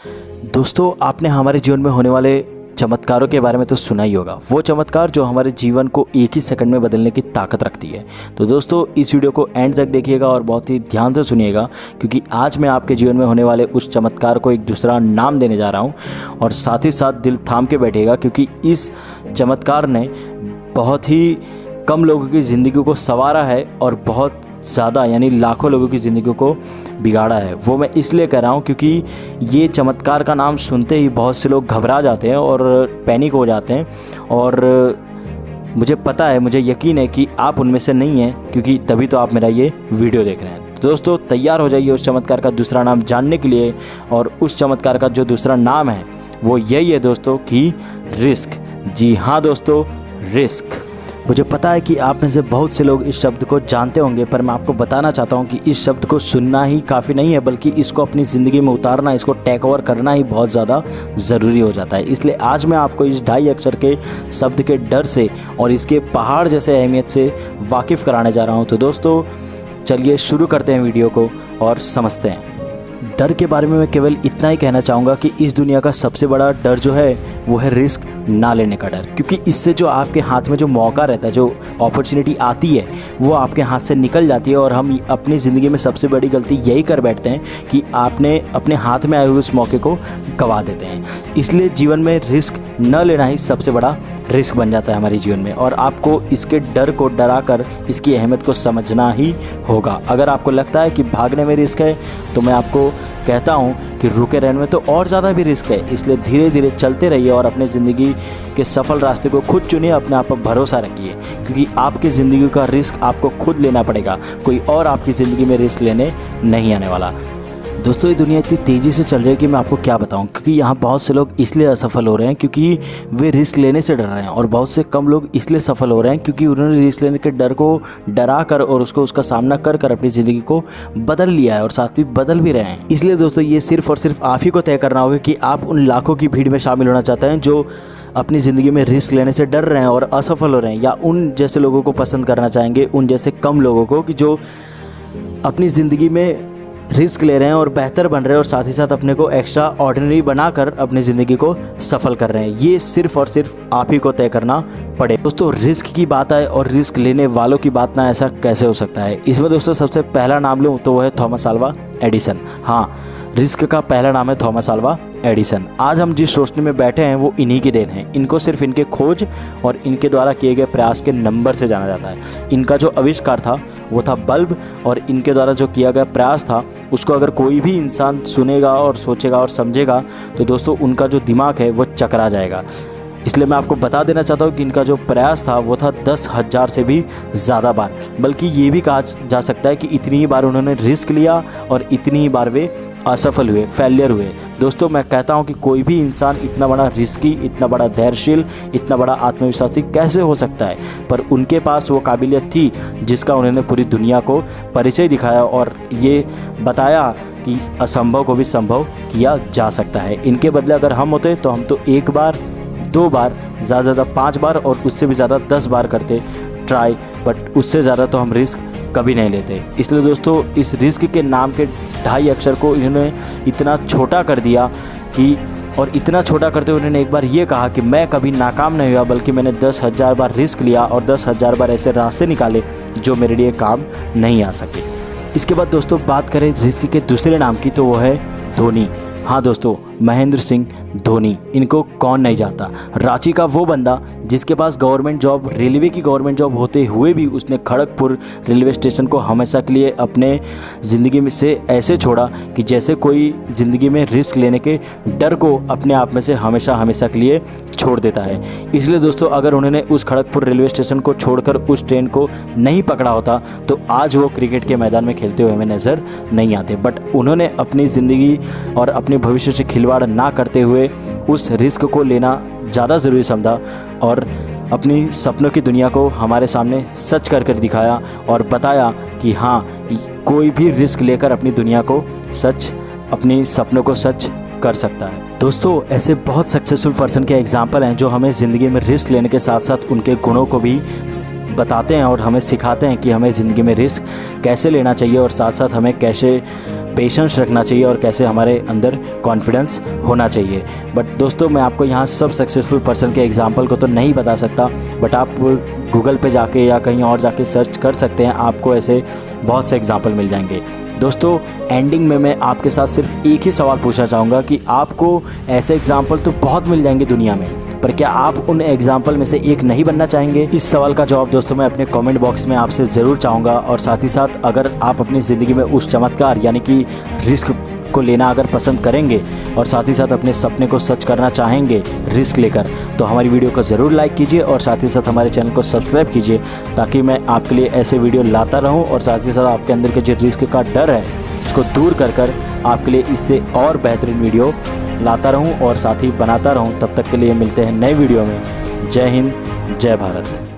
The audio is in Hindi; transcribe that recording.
दोस्तों, आपने हमारे जीवन में होने वाले चमत्कारों के बारे में तो सुना ही होगा। वो चमत्कार जो हमारे जीवन को एक ही सेकंड में बदलने की ताकत रखती है। तो दोस्तों, इस वीडियो को एंड तक देखिएगा और बहुत ही ध्यान से सुनिएगा, क्योंकि आज मैं आपके जीवन में होने वाले उस चमत्कार को एक दूसरा नाम देने जा रहा हूँ। और साथ ही साथ दिल थाम के बैठिएगा, क्योंकि इस चमत्कार ने बहुत ही कम लोगों की ज़िंदगी को संवारा है और बहुत ज़्यादा यानी लाखों लोगों की ज़िंदगी को बिगाड़ा है। वो मैं इसलिए कह रहा हूँ क्योंकि ये चमत्कार का नाम सुनते ही बहुत से लोग घबरा जाते हैं और पैनिक हो जाते हैं। और मुझे पता है, मुझे यकीन है कि आप उनमें से नहीं हैं, क्योंकि तभी तो आप मेरा ये वीडियो देख रहे हैं। तो दोस्तों, तैयार हो जाइए उस चमत्कार का दूसरा नाम जानने के लिए। और उस चमत्कार का जो दूसरा नाम है वो यही है दोस्तों कि रिस्क। जी हाँ दोस्तों, रिस्क। मुझे पता है कि आप में से बहुत से लोग इस शब्द को जानते होंगे, पर मैं आपको बताना चाहता हूँ कि इस शब्द को सुनना ही काफ़ी नहीं है, बल्कि इसको अपनी ज़िंदगी में उतारना, इसको टेक ओवर करना ही बहुत ज़्यादा ज़रूरी हो जाता है। इसलिए आज मैं आपको इस 2.5 अक्षर के शब्द के डर से और इसके पहाड़ जैसे अहमियत से वाकिफ़ कराने जा रहा हूँ। तो दोस्तों, चलिए शुरू करते हैं वीडियो को और समझते हैं। डर के बारे में मैं केवल इतना ही कहना चाहूँगा कि इस दुनिया का सबसे बड़ा डर जो है वो है रिस्क ना लेने का डर। क्योंकि इससे जो आपके हाथ में जो मौका रहता है, जो अपॉर्चुनिटी आती है, वो आपके हाथ से निकल जाती है। और हम अपनी ज़िंदगी में सबसे बड़ी गलती यही कर बैठते हैं कि आपने अपने हाथ में आए हुए उस मौके को गंवा देते हैं। इसलिए जीवन में रिस्क न लेना ही सबसे बड़ा रिस्क बन जाता है हमारे जीवन में। और आपको इसके डर को डरा कर इसकी अहमियत को समझना ही होगा। अगर आपको लगता है कि भागने में रिस्क है, तो मैं आपको कहता हूँ कि रुके रहने में तो और ज़्यादा भी रिस्क है। इसलिए धीरे धीरे चलते रहिए और अपने ज़िंदगी के सफल रास्ते को खुद चुनिए, अपने आप पर भरोसा रखिए, क्योंकि आपकी ज़िंदगी का रिस्क आपको खुद लेना पड़ेगा। कोई और आपकी ज़िंदगी में रिस्क लेने नहीं आने वाला। दोस्तों, ये दुनिया इतनी तेज़ी से चल रही है कि मैं आपको क्या बताऊं, क्योंकि यहाँ बहुत से लोग इसलिए असफल हो रहे हैं क्योंकि वे रिस्क लेने से डर रहे हैं। और बहुत से कम लोग इसलिए सफल हो रहे हैं क्योंकि उन्होंने रिस्क लेने के डर को डरा कर और उसका सामना कर कर अपनी ज़िंदगी को बदल लिया है और साथ भी बदल भी रहे हैं। इसलिए दोस्तों, ये सिर्फ और सिर्फ आप ही को तय करना होगा कि आप उन लाखों की भीड़ में शामिल होना चाहते हैं जो अपनी ज़िंदगी में रिस्क लेने से डर रहे हैं और असफल हो रहे हैं, या उन जैसे लोगों को पसंद करना चाहेंगे, उन जैसे कम लोगों को कि जो अपनी ज़िंदगी में रिस्क ले रहे हैं और बेहतर बन रहे हैं और साथ ही साथ अपने को एक्स्ट्रा ऑर्डिनरी बनाकर अपनी ज़िंदगी को सफल कर रहे हैं। ये सिर्फ और सिर्फ आप ही को तय करना पड़े। दोस्तों, रिस्क की बात आए और रिस्क लेने वालों की बात ना, ऐसा कैसे हो सकता है? इसमें दोस्तों सबसे पहला नाम लूँ तो वो है थॉमस अल्वा एडिसन। हाँ, रिस्क का पहला नाम है थॉमस अल्वा एडिसन। आज हम जिस रोशनी में बैठे हैं वो इन्हीं की देन है। इनको सिर्फ इनके खोज और इनके द्वारा किए गए प्रयास के नंबर से जाना जाता है। इनका जो आविष्कार था वो था बल्ब, और इनके द्वारा जो किया गया प्रयास था उसको अगर कोई भी इंसान सुनेगा और सोचेगा और समझेगा तो दोस्तों उनका जो दिमाग है वो चकरा जाएगा। इसलिए मैं आपको बता देना चाहता हूँ कि इनका जो प्रयास था वो था 10,000 से भी ज़्यादा बार, बल्कि ये भी कहा जा सकता है कि इतनी ही बार उन्होंने रिस्क लिया और इतनी ही बार वे असफल हुए, फेलियर हुए। दोस्तों, मैं कहता हूँ कि कोई भी इंसान इतना बड़ा रिस्की, इतना बड़ा धैर्यशील, इतना बड़ा आत्मविश्वासी कैसे हो सकता है? पर उनके पास वो काबिलियत थी जिसका उन्होंने पूरी दुनिया को परिचय दिखाया और ये बताया कि असंभव को भी संभव किया जा सकता है। इनके बदले अगर हम होते तो हम तो 1 बार, 2 बार, ज़्यादा से ज़्यादा 5 बार और उससे भी ज़्यादा 10 बार करते ट्राई, बट उससे ज़्यादा तो हम रिस्क कभी नहीं लेते। इसलिए दोस्तों, इस रिस्क के नाम के 2.5 अक्षर को इन्होंने इतना छोटा कर दिया कि, और इतना छोटा करते हुए उन्होंने एक बार ये कहा कि मैं कभी नाकाम नहीं हुआ, बल्कि मैंने 10,000 बार रिस्क लिया और 10,000 बार ऐसे रास्ते निकाले जो मेरे लिए काम नहीं आ सके। इसके बाद दोस्तों बात करें रिस्क के दूसरे नाम की, तो वो है धोनी। हाँ दोस्तों, महेंद्र सिंह धोनी। इनको कौन नहीं जानता? रांची का वो बंदा जिसके पास गवर्नमेंट जॉब, रेलवे की गवर्नमेंट जॉब होते हुए भी उसने खड़गपुर रेलवे स्टेशन को हमेशा के लिए अपने ज़िंदगी में से ऐसे छोड़ा कि जैसे कोई ज़िंदगी में रिस्क लेने के डर को अपने आप में से हमेशा हमेशा के लिए छोड़ देता है। इसलिए दोस्तों, अगर उन्होंने उस खड़गपुर रेलवे स्टेशन को छोड़कर उस ट्रेन को नहीं पकड़ा होता तो आज वो क्रिकेट के मैदान में खेलते हुए हमें नज़र नहीं आते। बट उन्होंने अपनी ज़िंदगी और अपने भविष्य से खिलवाड़ ना करते हुए उस रिस्क को लेना ज़्यादा ज़रूरी समझा और अपनी सपनों की दुनिया को हमारे सामने सच कर कर दिखाया और बताया कि हाँ, कोई भी रिस्क लेकर अपनी दुनिया को सच, अपनी सपनों को सच कर सकता है। दोस्तों, ऐसे बहुत सक्सेसफुल पर्सन के एग्जाम्पल हैं जो हमें ज़िंदगी में रिस्क लेने के साथ साथ उनके गुणों को भी बताते हैं और हमें सिखाते हैं कि हमें ज़िंदगी में रिस्क कैसे लेना चाहिए और साथ साथ हमें कैसे पेशेंस रखना चाहिए और कैसे हमारे अंदर कॉन्फिडेंस होना चाहिए। बट दोस्तों, मैं आपको यहाँ सब सक्सेसफुल पर्सन के एग्जांपल को तो नहीं बता सकता, बट आप गूगल पे जाके या कहीं और जाके सर्च कर सकते हैं, आपको ऐसे बहुत से एग्जांपल मिल जाएंगे। दोस्तों, एंडिंग में मैं आपके साथ सिर्फ एक ही सवाल पूछना चाहूँगा कि आपको ऐसे एग्जांपल तो बहुत मिल जाएंगे दुनिया में, पर क्या आप उन एग्जाम्पल में से एक नहीं बनना चाहेंगे? इस सवाल का जवाब दोस्तों मैं अपने कमेंट बॉक्स में आपसे ज़रूर चाहूँगा। और साथ ही साथ अगर आप अपनी ज़िंदगी में उस चमत्कार यानी कि रिस्क को लेना अगर पसंद करेंगे और साथ ही साथ अपने सपने को सच करना चाहेंगे रिस्क लेकर, तो हमारी वीडियो को ज़रूर लाइक कीजिए और साथ ही साथ हमारे चैनल को सब्सक्राइब कीजिए, ताकि मैं आपके लिए ऐसे वीडियो लाता रहूँ और साथ ही साथ आपके अंदर के जो रिस्क का डर है उसको दूर कर आपके लिए इससे और बेहतरीन वीडियो लाता रहूं और साथ ही बनाता रहूं। तब तक के लिए मिलते हैं नए वीडियो में। जय हिंद, जय भारत।